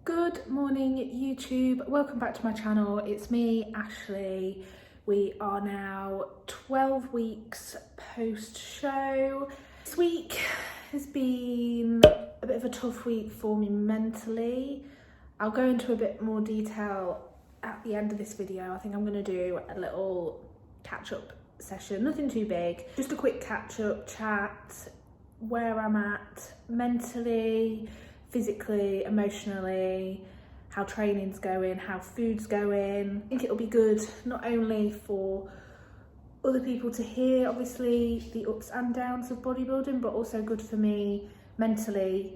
Good morning YouTube, welcome back to my channel. It's me, Ashley. We are now 12 weeks post-show. This week has been a bit of a tough week for me mentally. I'll go into a bit more detail at the end of this video. I think I'm going to do a little catch-up session, nothing too big, just a quick catch-up chat, where I'm at mentally, physically, emotionally, how training's going, how food's going. I think it'll be good not only for other people to hear, obviously, the ups and downs of bodybuilding, but also good for me mentally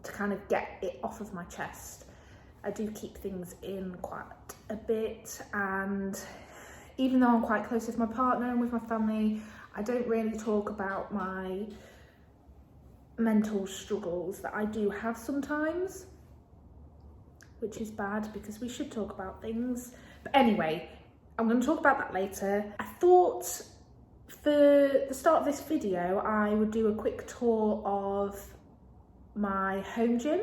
to kind of get it off of my chest. I do keep things in quite a bit, and even though I'm quite close with my partner and with my family, I don't really talk about my mental struggles that I do have sometimes, which is bad because we should talk about things. But anyway, I'm going to talk about that later. I thought for the start of this video I would do a quick tour of my home gym,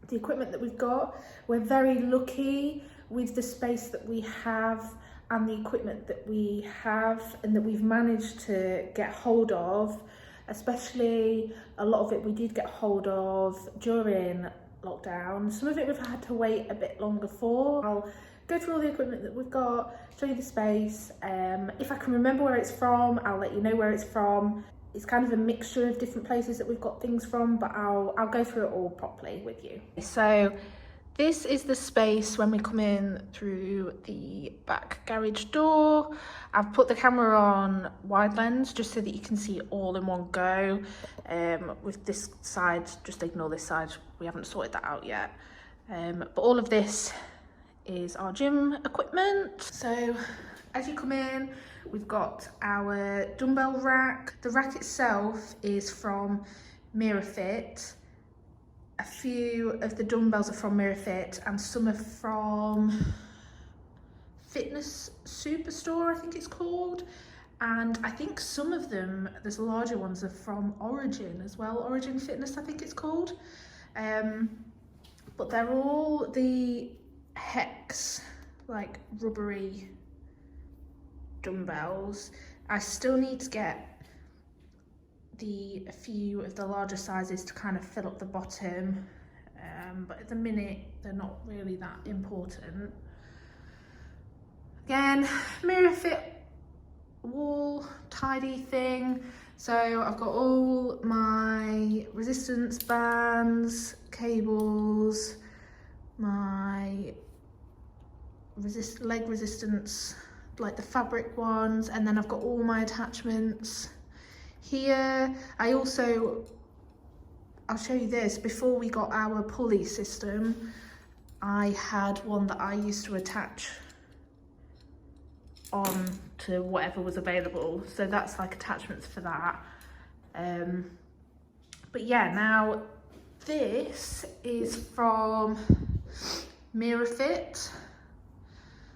the equipment that we've got. We're very lucky with the space that we have and the equipment that we have and that we've managed to get hold of. Especially a lot of it we did get hold of during lockdown. Some of it we've had to wait a bit longer for. I'll go through all the equipment that we've got, show you the space. If I can remember where it's from, I'll let you know where it's from. It's kind of a mixture of different places that we've got things from, but I'll go through it all properly with you. So this is the space when we come in through the back garage door. I've put the camera on wide lens just so that you can see all in one go. With this side, just ignore this side, we haven't sorted that out yet. But all of this is our gym equipment. So as you come in, we've got our dumbbell rack. The rack itself is from MirrorFit. A few of the dumbbells are from MirrorFit and some are from Fitness Superstore, I think it's called. And I think some of them, there's larger ones, are from Origin as well. Origin Fitness, I think it's called. But they're all the Hex, like rubbery dumbbells. I still need to get a few of the larger sizes to kind of fill up the bottom, but at the minute they're not really that important. Again, MirrorFit wall tidy thing. So I've got all my resistance bands, cables, my leg resistance, like the fabric ones, and then I've got all my attachments here. I'll show you this. Before we got our pulley system, I had one that I used to attach on to whatever was available. So that's like attachments for that. But yeah, now this is from MirrorFit.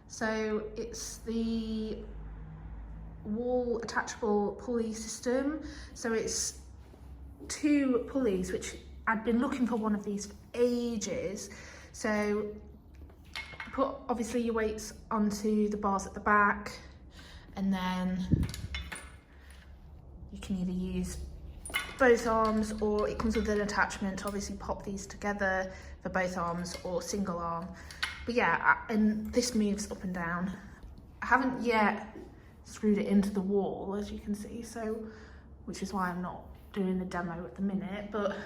So it's the wall attachable pulley system. So it's 2 pulleys, which I'd been looking for one of these for ages. So put obviously your weights onto the bars at the back, and then you can either use both arms, or it comes with an attachment to obviously pop these together for both arms, or single arm. But yeah, and this moves up and down. I haven't yet screwed it into the wall, as you can see, so which is why I'm not doing the demo at the minute. But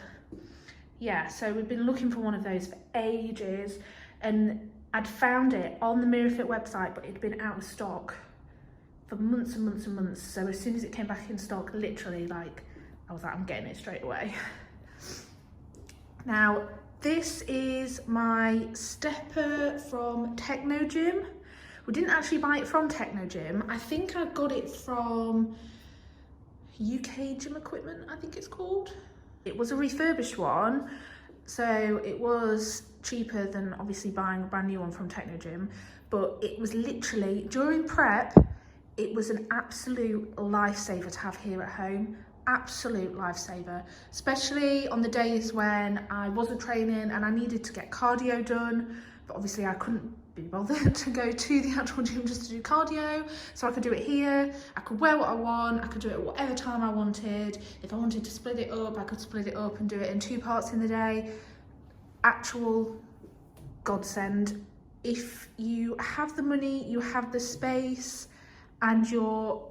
yeah, so we've been looking for one of those for ages, and I'd found it on the MirrorFit website, but it'd been out of stock for months and months and months. So as soon as it came back in stock, literally, like, I was like, I'm getting it straight away. Now this is my stepper from Techno Gym. We didn't actually buy it from Techno Gym. I think I got it from UK Gym Equipment, I think it's called. It was a refurbished one, so it was cheaper than obviously buying a brand new one from Techno Gym, but it was literally, during prep, it was an absolute lifesaver to have here at home. absolute lifesaver, especially on the days when I wasn't training and I needed to get cardio done, but obviously I couldn't be bothered to go to the actual gym just to do cardio, so I could do it here. I could wear what I want, I could do it at whatever time I wanted. If I wanted to split it up, I could split it up and do it in 2 parts in the day. Actual godsend. If you have the money, you have the space, and you're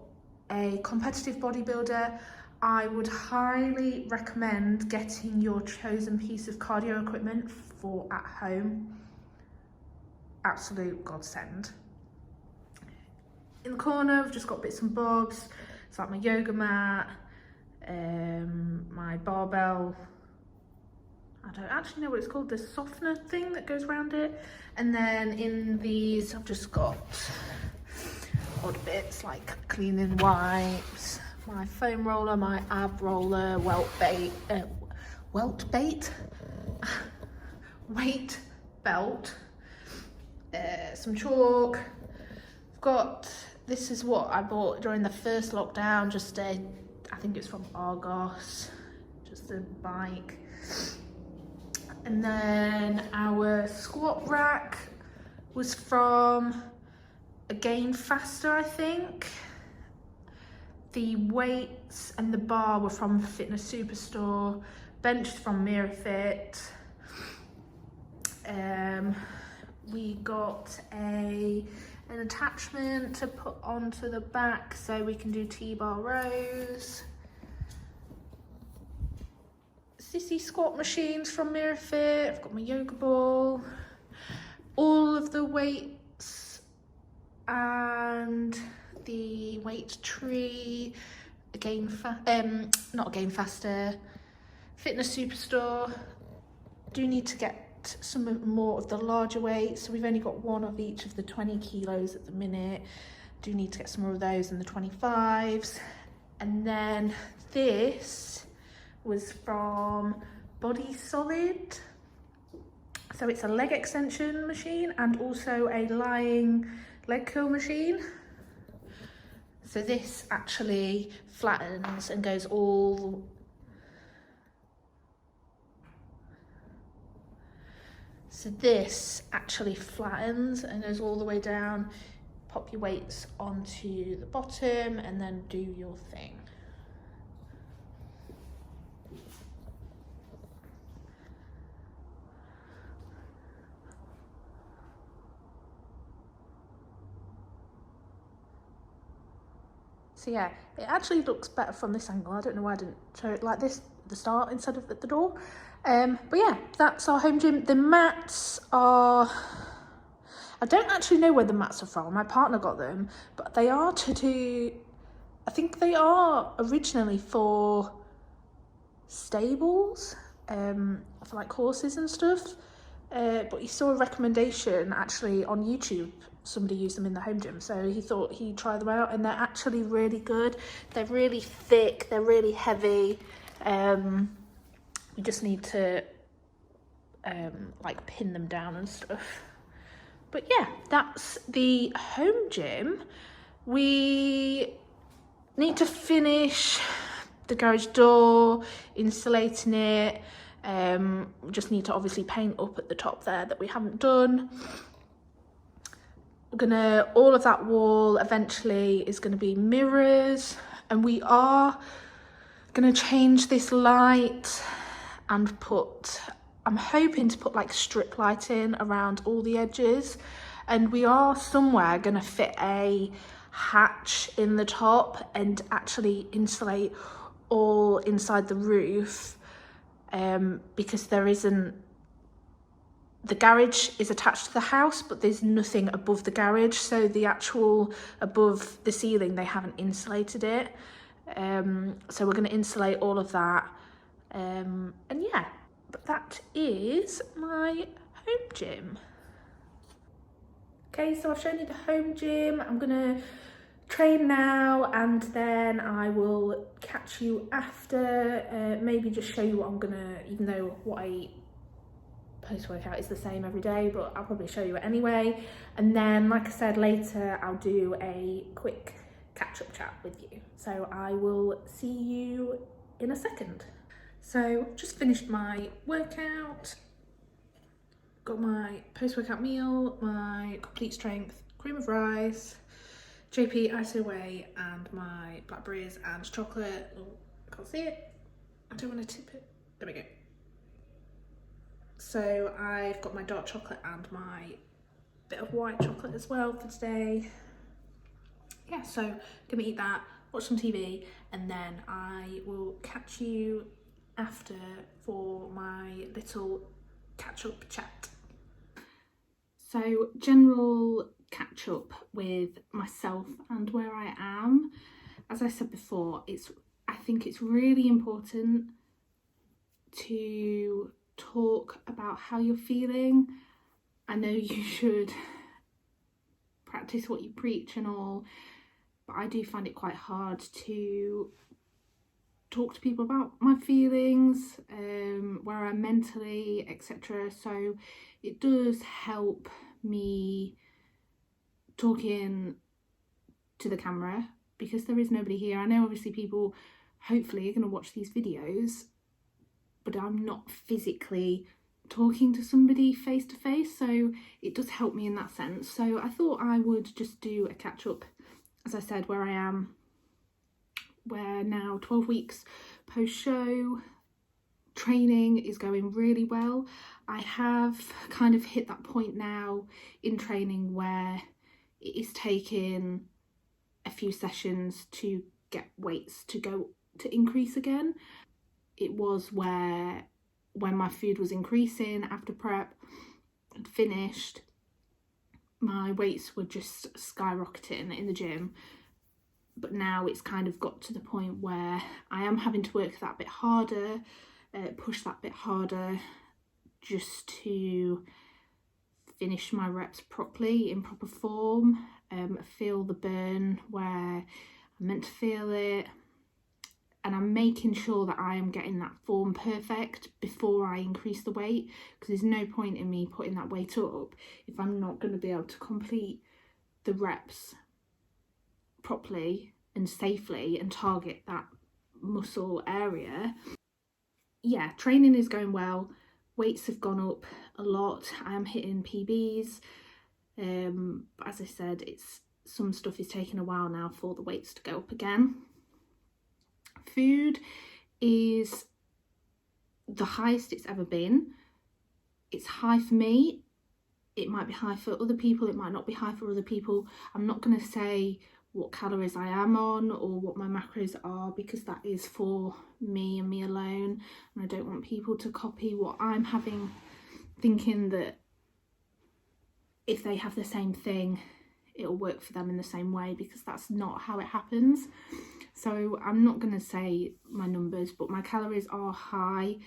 a competitive bodybuilder, I would highly recommend getting your chosen piece of cardio equipment for at home. Absolute godsend. In the corner, I've just got bits and bobs. It's like my yoga mat, my barbell. I don't actually know what it's called, the softener thing that goes around it. And then in these, I've just got odd bits like cleaning wipes, my foam roller, my ab roller, weight belt, some chalk. I've got, this is what I bought during the first lockdown, just I think it's from Argos, just a bike. And then our squat rack was from Again Faster, I think. The weights and the bar were from Fitness Superstore. Bench from Mirror Fit. We got an attachment to put onto the back so we can do T-bar rows. Sissy squat machines from Mirror Fit. I've got my yoga ball. All of the weights and the weight tree. Not Again Faster. Fitness Superstore. Do need to get some more of the larger weights, so we've only got one of each of the 20 kilos at the minute. Do need to get some more of those in the 25s. And then this was from Body Solid, so it's a leg extension machine and also a lying leg curl machine. So this actually flattens and goes all So this actually flattens and goes all the way down. Pop your weights onto the bottom and then do your thing. So yeah, it actually looks better from this angle. I don't know why I didn't show it like this at the start instead of at the door. But yeah, that's our home gym. The mats are, I don't actually know where the mats are from. My partner got them, but they are to do, I think they are originally for stables, for like horses and stuff. But he saw a recommendation actually on YouTube. Somebody used them in the home gym, so he thought he'd try them out, and they're actually really good. They're really thick, they're really heavy. You just need to like pin them down and stuff. But yeah, that's the home gym. We need to finish the garage door, insulating it. We just need to obviously paint up at the top there that we haven't done. We're gonna, all of that wall eventually is gonna be mirrors, and we are gonna change this light and put, I'm hoping to put like strip lighting around all the edges, and we are somewhere gonna fit a hatch in the top and actually insulate all inside the roof, because there isn't, the garage is attached to the house, but there's nothing above the garage, so the actual above the ceiling, they haven't insulated it. So we're going to insulate all of that, and yeah, but that is my home gym. Okay, so I've shown you the home gym. I'm going to train now, and then I will catch you after, maybe just show you what I'm gonna, even though what I eat post-workout is the same every day, but I'll probably show you it anyway. And then, like I said, later I'll do a quick catch-up chat with you. So I will see you in a second. So just finished my workout, got my post-workout meal, my complete strength cream of rice, JP ISO whey, and my blackberries and chocolate. Oh, I can't see it. I don't want to tip it. There we go. So I've got my dark chocolate and my bit of white chocolate as well for today. Yeah, so gonna eat that, watch some TV, and then I will catch you after for my little catch-up chat. So general catch-up with myself and where I am. As I said before, I think it's really important to talk about how you're feeling. I know you should practice what you preach and all, but I do find it quite hard to talk to people about my feelings, where I'm mentally, etc. So it does help me talking to the camera because there is nobody here. I know obviously people hopefully are going to watch these videos, but I'm not physically talking to somebody face to face, so it does help me in that sense. So I thought I would just do a catch up, as I said, where I am. We're now 12 weeks post show. Training is going really well. I have kind of hit that point now in training where it is taking a few sessions to get weights to increase again. It was where when my food was increasing after prep and finished, my weights were just skyrocketing in the gym. But now it's kind of got to the point where I am having to work that bit harder, push that bit harder, just to finish my reps properly, in proper form, feel the burn where I'm meant to feel it. And I'm making sure that I am getting that form perfect before I increase the weight, because there's no point in me putting that weight up if I'm not going to be able to complete the reps properly and safely and target that muscle area. Yeah, training is going well. Weights have gone up a lot. I am hitting PBs. But as I said, some stuff is taking a while now for the weights to go up again. Food is the highest it's ever been. It's high for me. It might be high for other people. It might not be high for other people. I'm not going to say what calories I am on or what my macros are, because that is for me and me alone, and I don't want people to copy what I'm having, thinking that if they have the same thing it'll work for them in the same way, because that's not how it happens. So I'm not going to say my numbers, but my calories are high.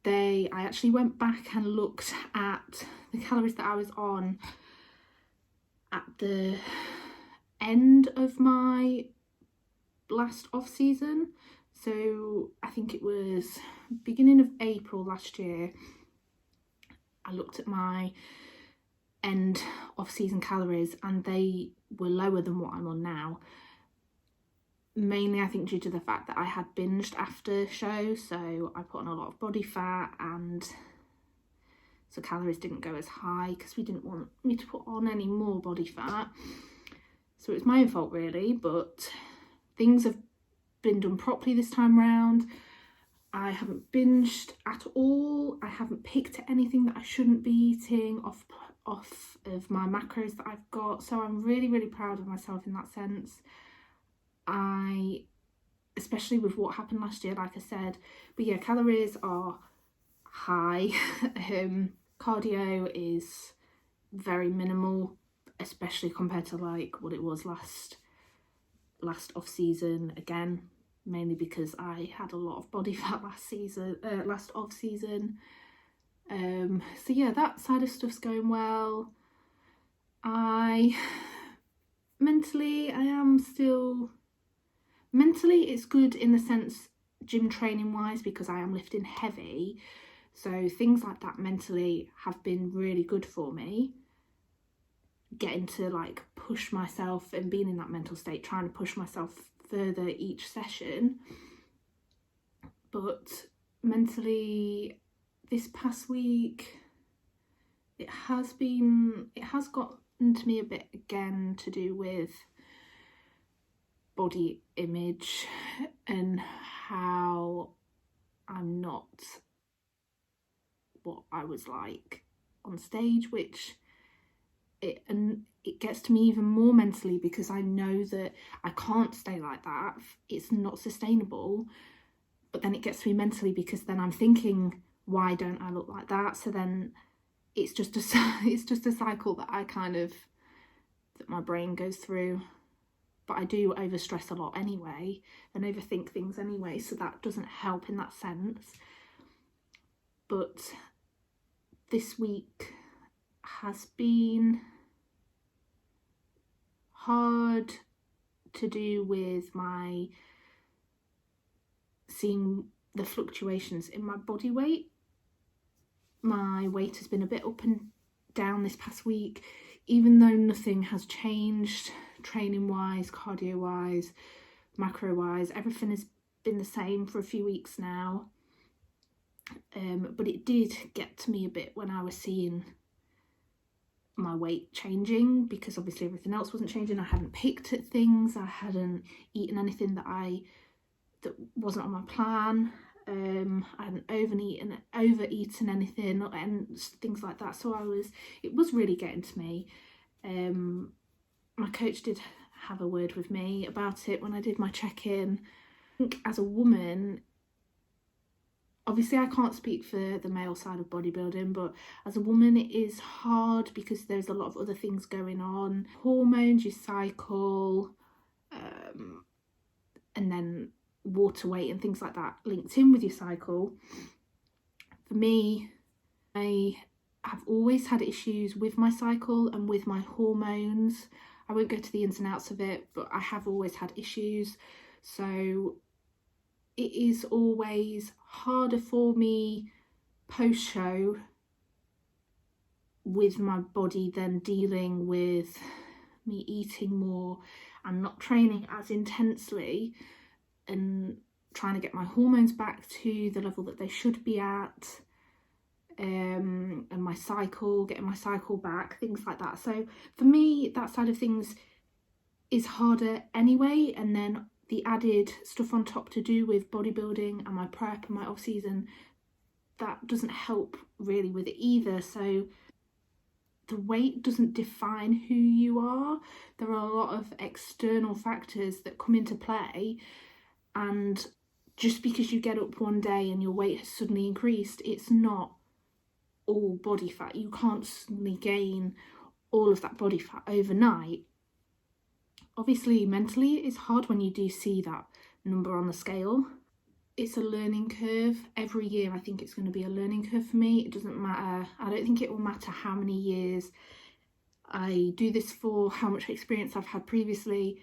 I actually went back and looked at the calories that I was on at the end of my last off season. So I think it was beginning of April last year. I looked at my end off season calories and they were lower than what I'm on now. Mainly I think due to the fact that I had binged after show, so I put on a lot of body fat, and so calories didn't go as high because we didn't want me to put on any more body fat. So it was my own fault really, but things have been done properly this time round. I haven't binged at all. I haven't picked anything that I shouldn't be eating off of my macros that I've got. So I'm really, really proud of myself in that sense. Especially with what happened last year, like I said. But yeah, calories are high. Cardio is very minimal, especially compared to like what it was last off season. Again, mainly because I had a lot of body fat last off season. So yeah, that side of stuff's going well. Mentally it's good in the sense gym training wise, because I am lifting heavy, so things like that mentally have been really good for me, getting to like push myself and being in that mental state, trying to push myself further each session. But mentally, this past week, it has gotten to me a bit again, to do with body image and how I'm not what I was like on stage, which it gets to me even more mentally, because I know that I can't stay like that. It's not sustainable. But then it gets to me mentally, because then I'm thinking, why don't I look like that? So then it's just a cycle that that my brain goes through. But I do overstress a lot anyway, and overthink things anyway, so that doesn't help in that sense. But this week has been hard to do with my seeing the fluctuations in my body weight. My weight has been a bit up and down this past week, even though nothing has changed training wise, cardio wise, macro wise. Everything has been the same for a few weeks now. But it did get to me a bit when I was seeing my weight changing, because obviously everything else wasn't changing. I hadn't picked at things, I hadn't eaten anything that wasn't on my plan. I hadn't overeaten anything and things like that. So it was really getting to me. My coach did have a word with me about it when I did my check-in. I think as a woman, obviously I can't speak for the male side of bodybuilding, but as a woman it is hard because there's a lot of other things going on. Hormones, your cycle, and then water weight and things like that linked in with your cycle. For me, I have always had issues with my cycle and with my hormones. I won't go to the ins and outs of it, but I have always had issues. So it is always harder for me post-show with my body than dealing with me eating more and not training as intensely and trying to get my hormones back to the level that they should be at, and my cycle, getting my cycle back, things like that. So for me, that side of things is harder anyway, and then the added stuff on top to do with bodybuilding and my prep and my off season, that doesn't help really with it either. So the weight doesn't define who you are. There are a lot of external factors that come into play, and just because you get up one day and your weight has suddenly increased, it's not all body fat. You can't suddenly gain all of that body fat overnight. Obviously, mentally, it's hard when you do see that number on the scale. It's a learning curve. Every year, I think it's going to be a learning curve for me. It doesn't matter. I don't think it will matter how many years I do this for, how much experience I've had previously.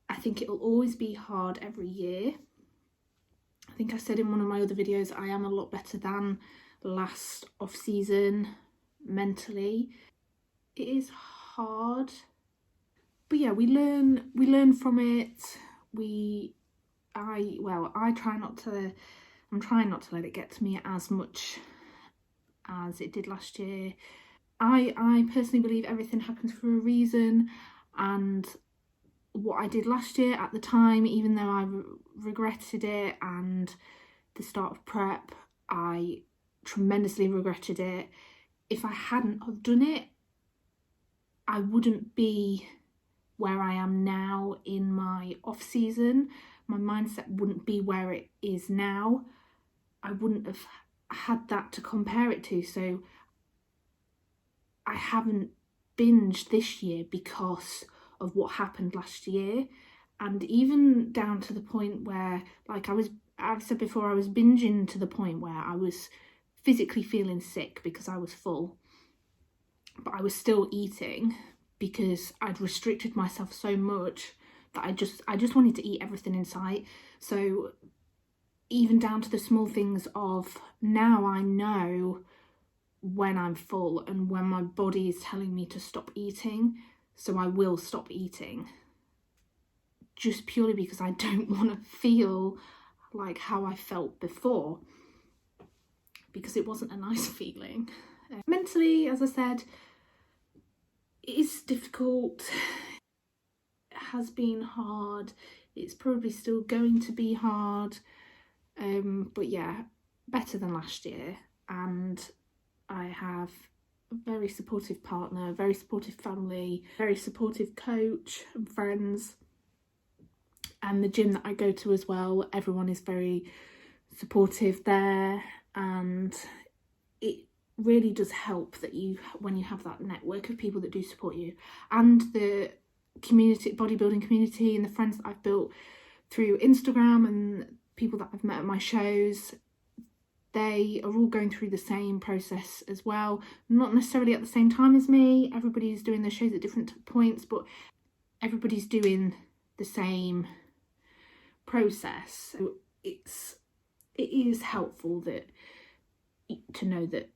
I think it'll always be hard every year. I think I said in one of my other videos, I am a lot better than last off season mentally. It is hard, but yeah, we learn from it. I'm trying not to let it get to me as much as it did last year. I personally believe everything happens for a reason, and what I did last year at the time, even though I regretted it, and the start of prep, I tremendously regretted it. If I hadn't have done it, I wouldn't be where I am now in my off season. My mindset wouldn't be where it is now. I wouldn't have had that to compare it to. So I haven't binged this year because of what happened last year, and even down to the point where, like I've said before, I was binging to the point where I was physically feeling sick because I was full, but I was still eating because I'd restricted myself so much that I just wanted to eat everything in sight. So even down to the small things of now, I know when I'm full and when my body is telling me to stop eating. so I will stop eating, just purely because I don't want to feel like how I felt before, because it wasn't a nice feeling. Mentally, as I said, it is difficult. It has been hard. It's probably still going to be hard. But yeah, better than last year. And I have a very supportive partner, very supportive family, very supportive coach and friends. And the gym that I go to as well, everyone is very supportive there, and it really does help that when you have that network of people that do support you, and the community, bodybuilding community, and the friends that I've built through Instagram and people that I've met at my shows. They are all going through the same process as well, not necessarily at the same time as me. Everybody's doing their shows at different points, but everybody's doing the same process. So it is helpful to know that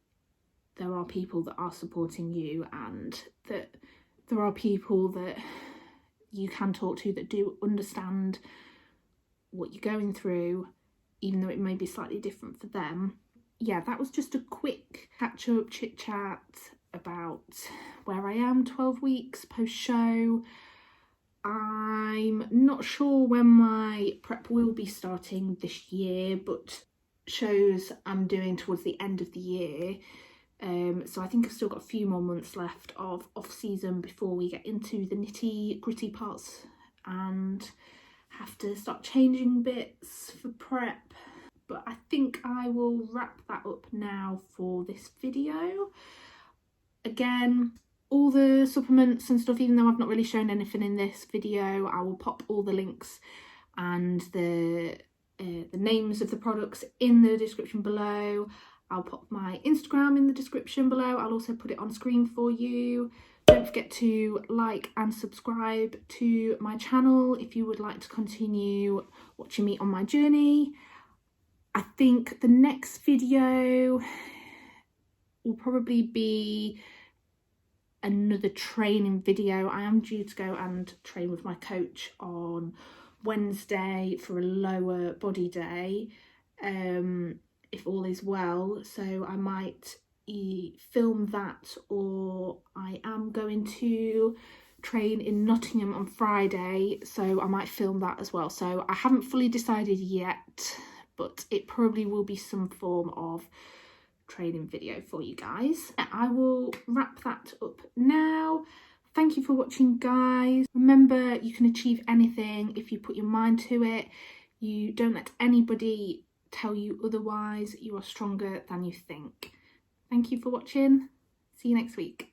there are people that are supporting you, and that there are people that you can talk to that do understand what you're going through, even though it may be slightly different for them. Yeah, that was just a quick catch up, chit chat about where I am 12 weeks post show. I'm not sure when my prep will be starting this year, but shows I'm doing towards the end of the year. So I think I've still got a few more months left of off season before we get into the nitty gritty parts and have to start changing bits for prep. But I think I will wrap that up now for this video. Again, all the supplements and stuff, even though I've not really shown anything in this video, I will pop all the links and the names of the products in the description below. I'll pop my Instagram in the description below. I'll also put it on screen for you. Don't forget to like and subscribe to my channel if you would like to continue watching me on my journey. I think the next video will probably be another training video. I am due to go and train with my coach on Wednesday for a lower body day, if all is well, so I might film that, or I am going to train in Nottingham on Friday, so I might film that as well. So I haven't fully decided yet, but it probably will be some form of training video for you guys. I will wrap that up now. Thank you for watching, guys. Remember, you can achieve anything if you put your mind to it. You don't let anybody tell you otherwise. You are stronger than you think. Thank you for watching. See you next week.